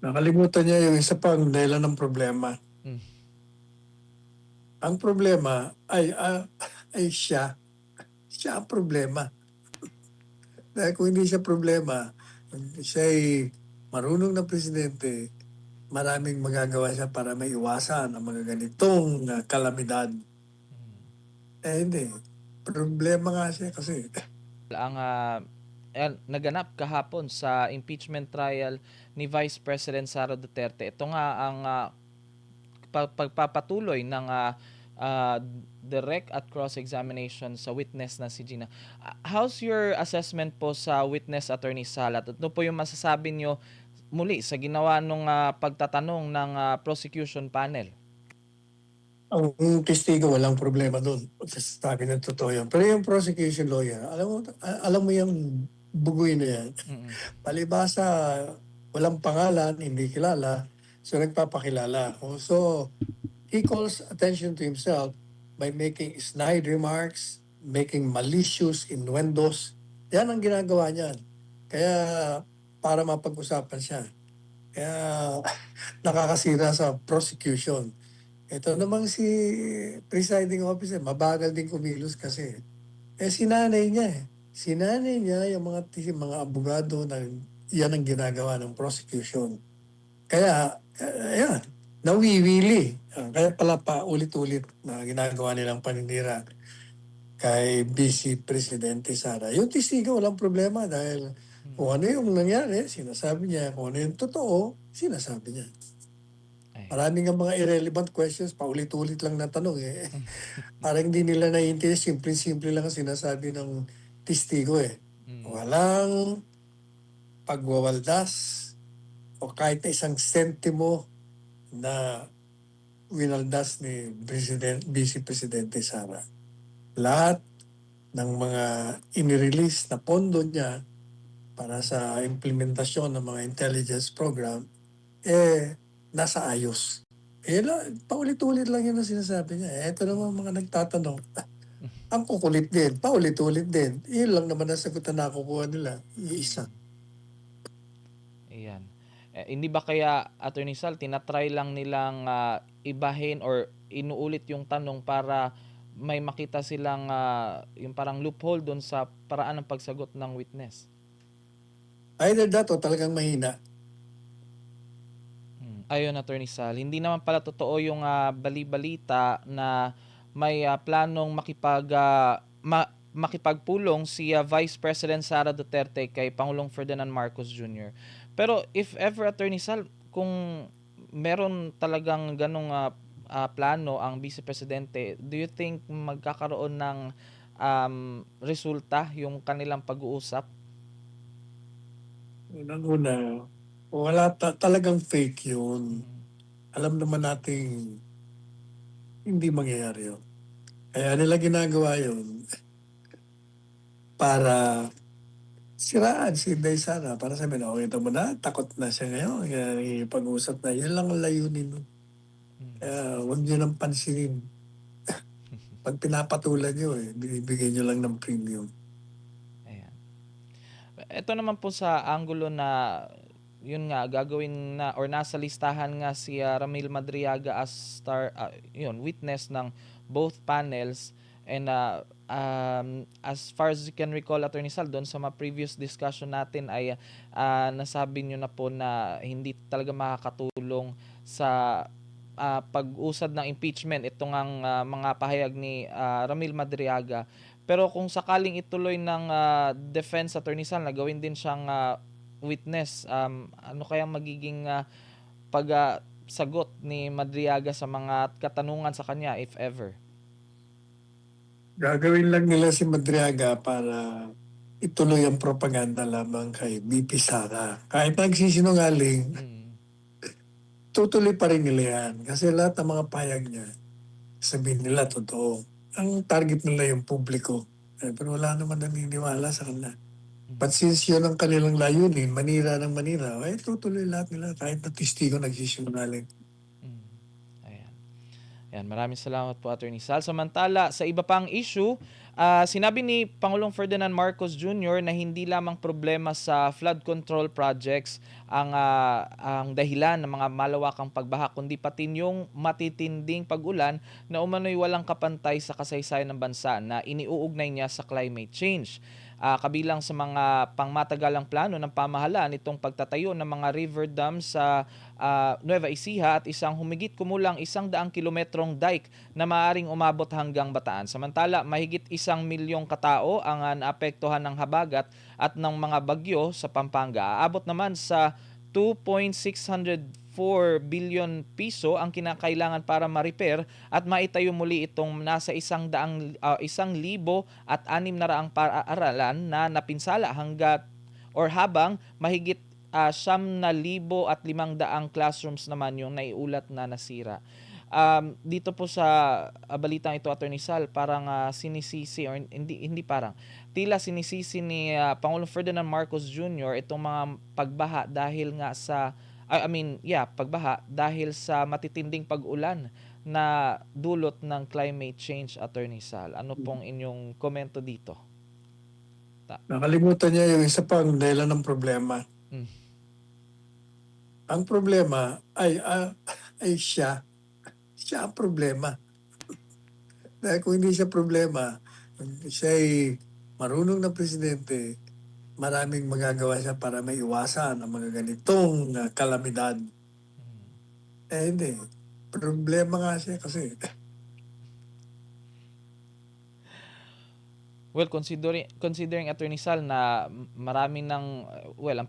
Nakalimutan niya yung isa pang dahilan ng problema. Hmm. Ang problema ay siya. Siya ang problema. Dahil kung hindi siya problema, siya ay marunong na presidente, maraming magagawa siya para maiwasan ang mga ganitong kalamidad. Hindi. Problema nga siya kasi. Ang naganap kahapon sa impeachment trial ni Vice President Sara Duterte. Ito nga ang pagpapatuloy ng direct at cross-examination sa witness na si Gina. How's your assessment po sa witness Attorney Salat? At ano po yung masasabi nyo muli sa ginawa nung pagtatanong ng prosecution panel? Ang testigo, walang problema doon. Sabi ng totoo yan. Pero yung prosecution lawyer, alam mo yung bugoy na yan. Palibasa, walang pangalan, hindi kilala, so nagpapakilala. So, he calls attention to himself by making snide remarks, making malicious innuendos. Yan ang ginagawa niyan. Kaya, para mapag-usapan siya. Kaya, nakakasira sa prosecution. Ito namang si presiding officer, mabagal din kumilos kasi. Sinanay niya eh. Sinanay niya yung mga abogado na yan ang ginagawa ng prosecution. Kaya, ayan, nawiwili. Kaya pala pa ulit-ulit na ginagawa nilang paninira kay Vice Presidente Sara. Yung testigo, walang problema dahil kung ano yung nangyari, sinasabi niya. Kung ano yung totoo, sinasabi niya. Maraming ang mga irrelevant questions, paulit-ulit lang na tanong eh. Parang hindi nila naiintindihan, simple-simple lang ang sinasabi ng testigo eh. Walang pagwawaldas o kahit na isang sentimo na winaldas ni Vice Presidente Sara. Lahat ng mga inirelease na pondo niya para sa implementasyon ng mga intelligence program, nasa ayos. Paulit-ulit lang yun ang sinasabi niya. Ito naman mga nagtatanong, ang kukulit din, paulit-ulit din. Yun lang naman ang sagot na nakukuha nila. Iisa. Ayan. Hindi ba kaya, Attorney Sal, tinatry lang nilang ibahin or inuulit yung tanong para may makita silang yung parang loophole doon sa paraan ng pagsagot ng witness? Either that o talagang mahina. Ayun, Attorney Sal, hindi naman pala totoo yung bali-balita na may planong makipagpulong si Vice President Sara Duterte kay Pangulong Ferdinand Marcos Jr. Pero if ever, Attorney Sal, kung meron talagang ganong plano ang Vice Presidente, do you think magkakaroon ng resulta yung kanilang pag-uusap? Unang-una, wala talagang fake yun. Alam naman natin hindi mangyayari yun. Kaya nila ginagawa yun para siraan si Inday Sara. Para sabihin, okay, ito mo na, takot na siya ngayon. Kaya pag-uusap na, yun lang ang layunin nun. Kaya huwag nyo nang pansinin. Pag pinapatulan nyo, binibigay nyo lang ng premium. Ayan. Ito naman po sa anggulo na yun nga gagawin na or nasa listahan nga si Ramil Madriaga as witness ng both panels and as far as you can recall, Attorney Sal, doon sa mga previous discussion natin ay nasabi nyo na po na hindi talaga makakatulong sa pag-usad ng impeachment itong ang mga pahayag ni Ramil Madriaga. Pero kung sakaling ituloy ng defense attorney Sal na gawin din siyang witness, ano kayang magiging sagot ni Madriaga sa mga katanungan sa kanya if ever? Gagawin lang nila si Madriaga para ituloy ang propaganda lamang kay BP Sara. Kahit nagsisinungaling, tutuloy pa rin nila yan. Kasi lahat ng mga payag niya, sabihin nila totoo. Ang target nila yung publiko. Pero wala naman naniniwala sa kanila. But since yun ang kanilang layunin, manira ng manira, tutuloy lahat nila kahit na testigo nagsisinungaling. Ayan. Ayan, maraming salamat po, Attorney Sal. Samantala, sa iba pang issue, Sinabi ni Pangulong Ferdinand Marcos Jr. na hindi lamang problema sa flood control projects ang dahilan ng mga malawakang pagbaha, kundi pati yung matitinding pag-ulan na umano'y walang kapantay sa kasaysayan ng bansa na iniuugnay niya sa climate change. Kabilang sa mga pangmatagalang plano ng pamahalaan itong pagtatayo ng mga river dams sa Nueva Ecija at isang humigit kumulang 100 kilometrong dike na maaaring umabot hanggang Bataan. Samantala, mahigit 1 milyong katao ang naapektuhan ng habagat at ng mga bagyo sa Pampanga. Aabot naman sa 2.604 billion piso ang kinakailangan para ma-repair at maitayo muli itong nasa 1,600 at 600 paaralan na napinsala habang mahigit 9,500 classrooms naman yung naiulat na nasira. Dito po sa balitang ito, Attorney Sal, parang sinisisi or hindi parang tila sinisisi ni Pangulong Ferdinand Marcos Jr. itong mga pagbaha dahil nga sa pagbaha dahil sa matitinding pag-ulan na dulot ng climate change, Attorney Sal. Ano pong inyong komento dito? Nakalimutan niya yung isa pang dahilan ng problema. Mm. Ang problema ay siya. Siya ang problema. Dahil kung hindi siya problema, siya ay marunong na presidente, maraming magagawa siya para maiwasan ang mga ganitong kalamidad. Hindi. Problema nga siya kasi. Well, considering Attorney Sal na marami ang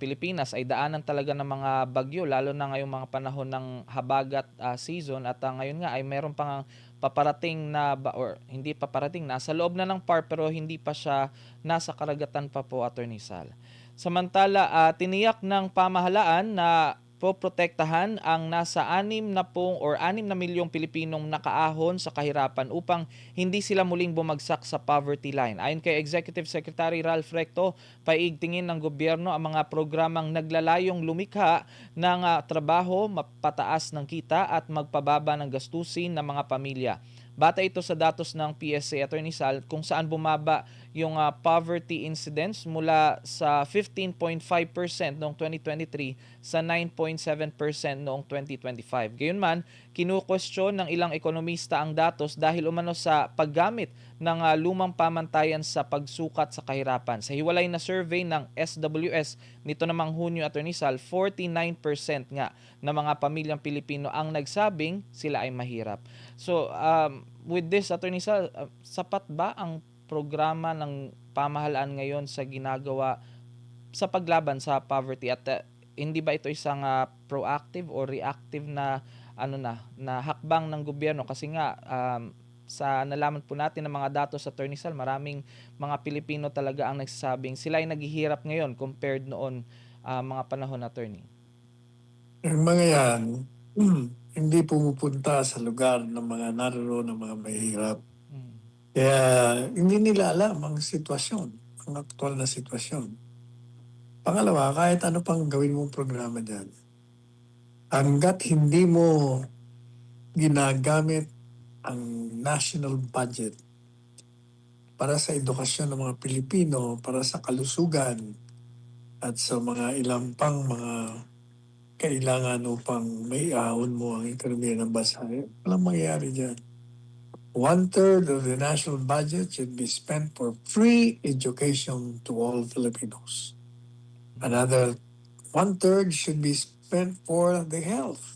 Pilipinas ay daanan talaga ng mga bagyo, lalo na ngayong mga panahon ng habagat season, at ngayon nga ay meron pang paparating or hindi paparating, nasa loob na ng PAR pero hindi pa siya nasa karagatan pa po, Attorney Sal. Samantala, tiniyak ng pamahalaan na poprotektahan ang nasa 6 na milyong Pilipinong nakaahon sa kahirapan upang hindi sila muling bumagsak sa poverty line. Ayon kay Executive Secretary Ralph Recto, paigtingin ng gobyerno ang mga programang naglalayong lumikha ng trabaho, mapataas ng kita at magpababa ng gastusin ng mga pamilya. Bata ito sa datos ng PSA, Attorney Sal, kung saan bumaba yung poverty incidence mula sa 15.5% noong 2023 sa 9.7% noong 2025. Gayunman, kinukwestiyon ng ilang ekonomista ang datos dahil umano sa paggamit ng lumang pamantayan sa pagsukat sa kahirapan. Sa hiwalay na survey ng SWS nito namang Hunyo, Attorney Sal, 49% nga ng mga pamilyang Pilipino ang nagsabing sila ay mahirap. So, with this, Attorney Sal, sapat ba ang programa ng pamahalaan ngayon sa ginagawa sa paglaban sa poverty, at hindi ba ito isang proactive o reactive na hakbang ng gobyerno? Kasi nga sa nalaman po natin ng mga datos sa Attorney Sal, maraming mga Pilipino talaga ang nagsasabing sila ay naghihirap ngayon compared noon mga panahon, Attorney. Yung mga yan, hindi pumupunta sa lugar ng mga naroon ng mga mahirap. Kaya hindi nila alam ang sitwasyon, ang aktual na sitwasyon. Pangalawa, kahit ano pang gawin mong programa dyan, hanggat hindi mo ginagamit ang national budget para sa edukasyon ng mga Pilipino, para sa kalusugan, at sa mga ilang pang mga kailangan upang may ahon mo ang ekonomiya ng bansa, walang mangyayari dyan. 1/3 of the national budget should be spent for free education to all Filipinos. Another 1/3 should be spent for the health.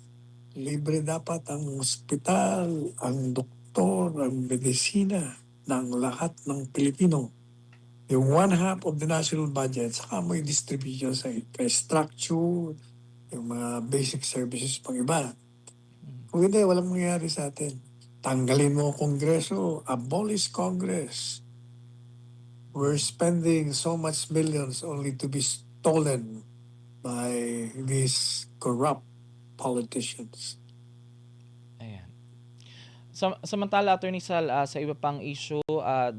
Libre dapat ang ospital, ang doktor, ang medisina ng lahat ng Pilipino. Yung 1/2 of the national budget, saka mo i-distribution sa infrastructure, yung mga basic services pang iba. Kung hindi, walang mangyayari sa atin. Tanggalin mo Kongreso, abolish Congress. We're spending so much millions only to be stolen by these corrupt politicians. Ayan. Samantala, Attorney Sal, sa iba pang issue,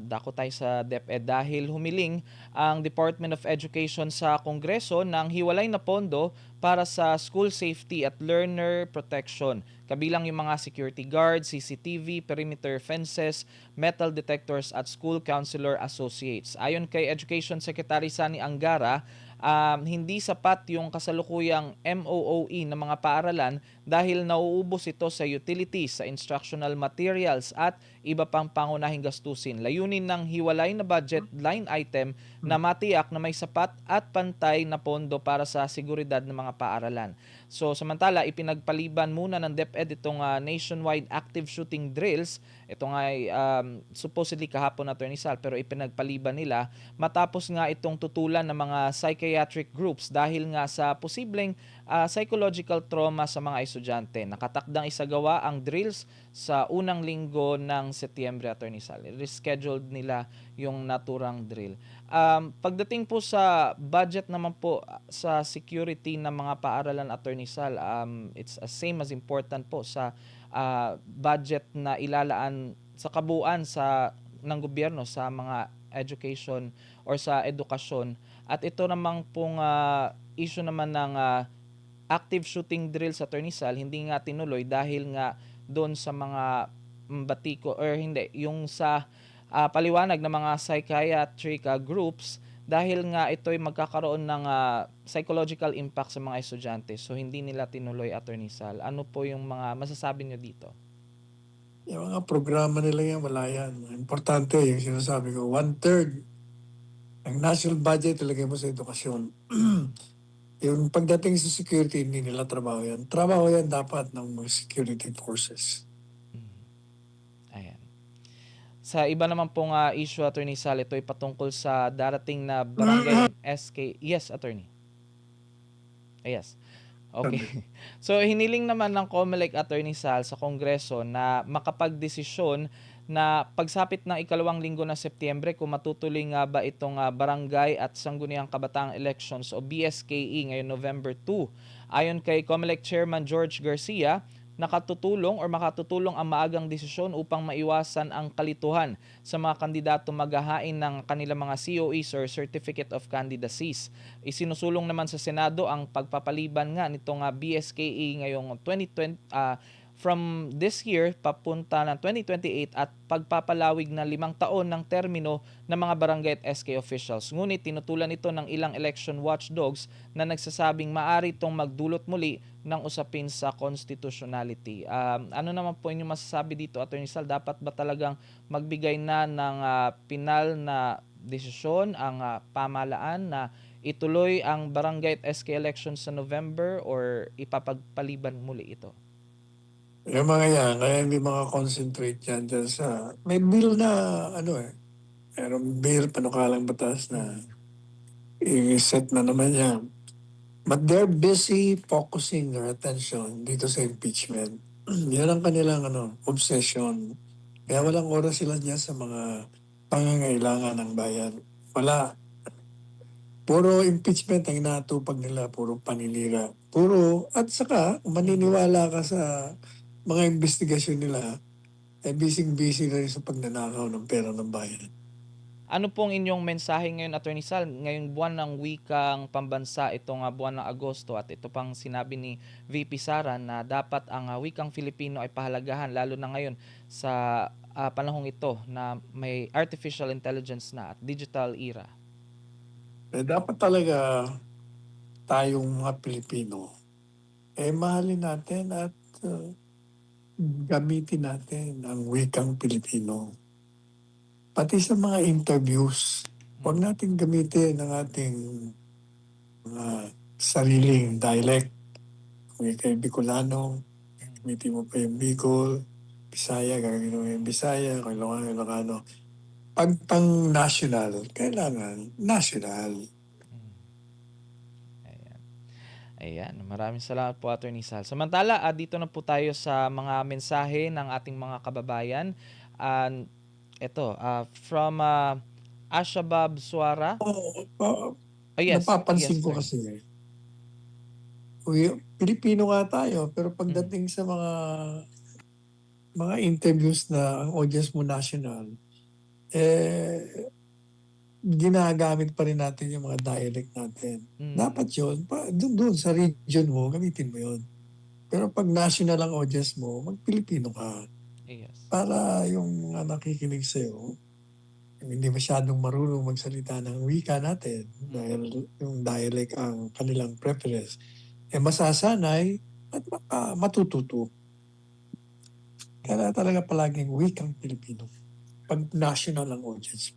dako tayo sa DepEd dahil humiling ang Department of Education sa Kongreso ng hiwalay na pondo para sa school safety at learner protection. Kabilang yung mga security guards, CCTV, perimeter fences, metal detectors at school counselor associates. Ayon kay Education Secretary Sani Angara, hindi sapat yung kasalukuyang MOOE ng mga paaralan dahil nauubos ito sa utilities, sa instructional materials at iba pang pangunahing gastusin. Layunin ng hiwalay na budget line item na matiyak na may sapat at pantay na pondo para sa seguridad ng mga paaralan. So samantala, ipinagpaliban muna ng DepEd itong nationwide active shooting drills. Ito nga ay supposedly kahapon, Attorney Sal, pero ipinagpaliban nila matapos nga itong tutulan ng mga psychiatric groups dahil nga sa posibleng psychological trauma sa mga estudyante. Nakatakdang isagawa ang drills sa unang linggo ng Setyembre, Attorney Sal. Rescheduled nila yung naturang drill. Pagdating po sa budget naman po sa security ng mga paaralan, Attorney Sal, it's as same as important po sa budget na ilalaan sa kabuuan ng gobyerno sa mga education or sa edukasyon. At ito namang pong issue naman ng active shooting drill sa Attorney Sal, hindi nga tinuloy dahil nga doon sa mga batiko or hindi, yung sa paliwanag ng mga psychiatric groups dahil nga ito'y magkakaroon ng psychological impact sa mga estudyante. So hindi nila tinuloy, Attorney Sal. Ano po yung mga masasabi nyo dito? Yung mga programa nila yan, wala yan. Importante yung sinasabi ko, 1/3 ng national budget ilagay mo sa edukasyon. Yung pagdating sa security, hindi nila trabaho yan. Trabaho yan dapat ng mga security forces. Ayan. Sa iba naman pong issue, Attorney Sal, ito ay patungkol sa darating na barangay SK. Yes, Attorney. Yes. Okay. So hiniling naman ng COMELEC, Attorney Sal, sa Kongreso na makapagdesisyon na pagsapit ng ikalawang linggo ng Setyembre kung matutuloy nga ba itong Barangay at Sangguniang Kabataang Elections o BSKE ngayong November 2. Ayon kay COMELEC Chairman George Garcia, makatutulong ang maagang desisyon upang maiwasan ang kalituhan sa mga kandidato maghahain ng kanilang mga COEs or Certificate of Candidacies. Isinusulong naman sa Senado ang pagpapaliban nga nitong BSKE ngayong 2020 from this year papunta ng 2028 at pagpapalawig na 5 taon ng termino ng mga barangay at SK officials. Ngunit tinutulan ito ng ilang election watchdogs na nagsasabing maaari itong magdulot muli ng usapin sa constitutionality. Ano naman po inyong masasabi dito, Attorney Sal? Dapat ba talagang magbigay na ng pinal na desisyon ang pamahalaan na ituloy ang barangay at SK elections sa November or ipapagpaliban muli ito? Yung mga yan, kaya hindi concentrate yan dyan sa... May bill na, merong bill, panukalang batas na i-set na naman yan. But they're busy focusing their attention dito sa impeachment. Yan ang kanilang obsession. Kaya walang oras sila dyan sa mga pangangailangan ng bayan. Wala. Puro impeachment ang inatupag nila, puro paninira. At saka, kung maniniwala ka sa mga investigasyon nila, busy-busy na rin sa pagnanakaw ng pera ng bayan. Ano pong inyong mensahe ngayon, Attorney Sal, ngayong buwan ng wikang pambansa, itong buwan ng Agosto, at ito pang sinabi ni VP Sara na dapat ang wikang Filipino ay pahalagahan lalo na ngayon sa panahong ito na may artificial intelligence na at digital era? Dapat talaga tayong mga Pilipino, mahalin natin at gamitin natin ang wikang Pilipino. Pati sa mga interviews, huwag natin gamitin ang ating sariling dialect. Kung ikay Bicolano, gamitin mo pa yung Bicol, Bisaya, gagawin mo yung Bisaya, kung Ilocano. Pag pang-national, kailangan national. Ayan, maraming salamat po, Attorney Sal. Samantala, dito na po tayo sa mga mensahe ng ating mga kababayan. Ito, from Ashabab Suara. Yes, Napapansin ko sir. kasi, Pilipino nga tayo, pero pagdating sa mga mga interviews na ang audience mo national, eh, ginagamit pa rin natin yung mga dialect natin. Dapat Mm. yun, dun sa region mo, gamitin mo yun. Pero pag national ang audience mo, mag-Pilipino ka. Yes. Para yung mga nakikinig sa'yo, yung hindi masyadong marunong magsalita ng wika natin dahil yung dialect ang kanilang preference, masasanay at matututo. Kaya talaga palaging wikang Pilipino pag national ang audience.